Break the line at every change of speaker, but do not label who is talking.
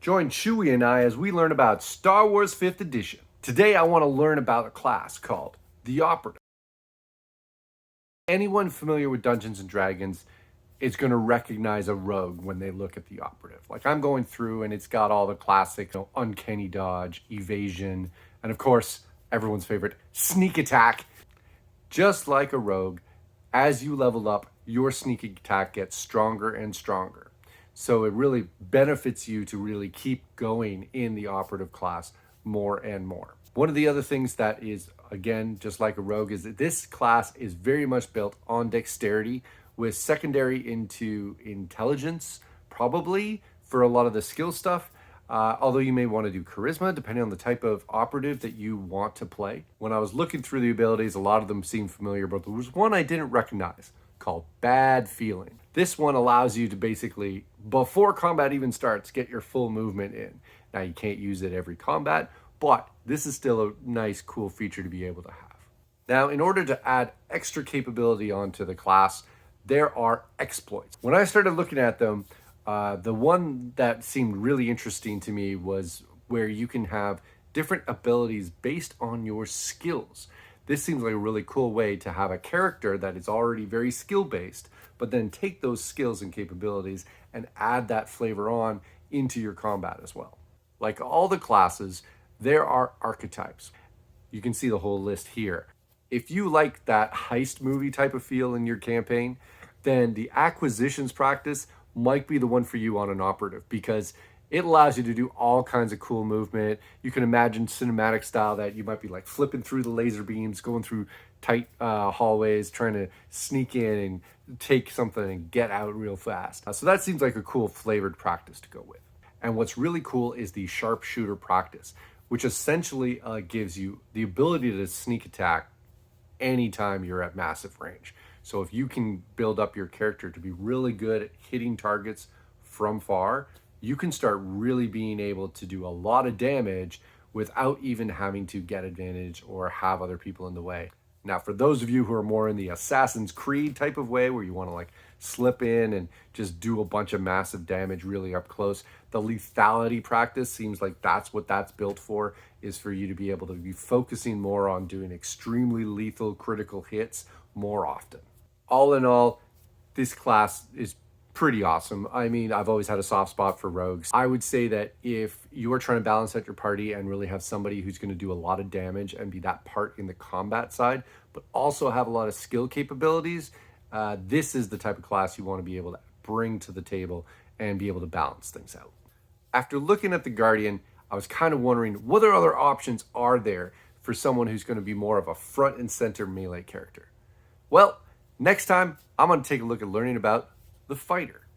Join Chewie and I as we learn about Star Wars 5th Edition. Today I want to learn about a class called the Operative. Anyone familiar with Dungeons and Dragons is going to recognize a rogue when they look at the Operative. Like I'm going through and it's got all the classic uncanny dodge, evasion, and of course everyone's favorite sneak attack. Just like a rogue, as you level up, your sneak attack gets stronger and stronger. So it really benefits you to really keep going in the Operative class more and more. One of the other things that is, again, just like a rogue, is that this class is very much built on dexterity with secondary into intelligence, probably for a lot of the skill stuff. Although you may want to do charisma depending on the type of operative that you want to play. When I was looking through the abilities, a lot of them seemed familiar, but there was one I didn't recognize called Bad Feeling. This one allows you to basically, before combat even starts, get your full movement in. Now you can't use it every combat, but this is still a nice, cool feature to be able to have. Now, in order to add extra capability onto the class, there are exploits. When I started looking at them, the one that seemed really interesting to me was where you can have different abilities based on your skills. This seems like a really cool way to have a character that is already very skill-based, but then take those skills and capabilities and add that flavor on into your combat as well. Like all the classes, there are archetypes. You can see the whole list here. If you like that heist movie type of feel in your campaign, then the acquisitions practice might be the one for you on an operative because it allows you to do all kinds of cool movement. You can imagine cinematic style that you might be like flipping through the laser beams, going through tight hallways, trying to sneak in and take something and get out real fast. So that seems like a cool flavored practice to go with. And what's really cool is the sharpshooter practice, which essentially gives you the ability to sneak attack anytime you're at massive range. So if you can build up your character to be really good at hitting targets from far, you can start really being able to do a lot of damage without even having to get advantage or have other people in the way. Now, for those of you who are more in the Assassin's Creed type of way, where you want to like slip in and just do a bunch of massive damage really up close, the lethality practice seems like that's what that's built for, is for you to be able to be focusing more on doing extremely lethal critical hits more often. All in all, this class is pretty awesome. I mean, I've always had a soft spot for rogues. I would say that if you're trying to balance out your party and really have somebody who's going to do a lot of damage and be that part in the combat side, but also have a lot of skill capabilities, this is the type of class you want to be able to bring to the table and be able to balance things out. After looking at the Guardian, I was kind of wondering what other options are there for someone who's going to be more of a front and center melee character. Well, next time I'm going to take a look at learning about the fighter.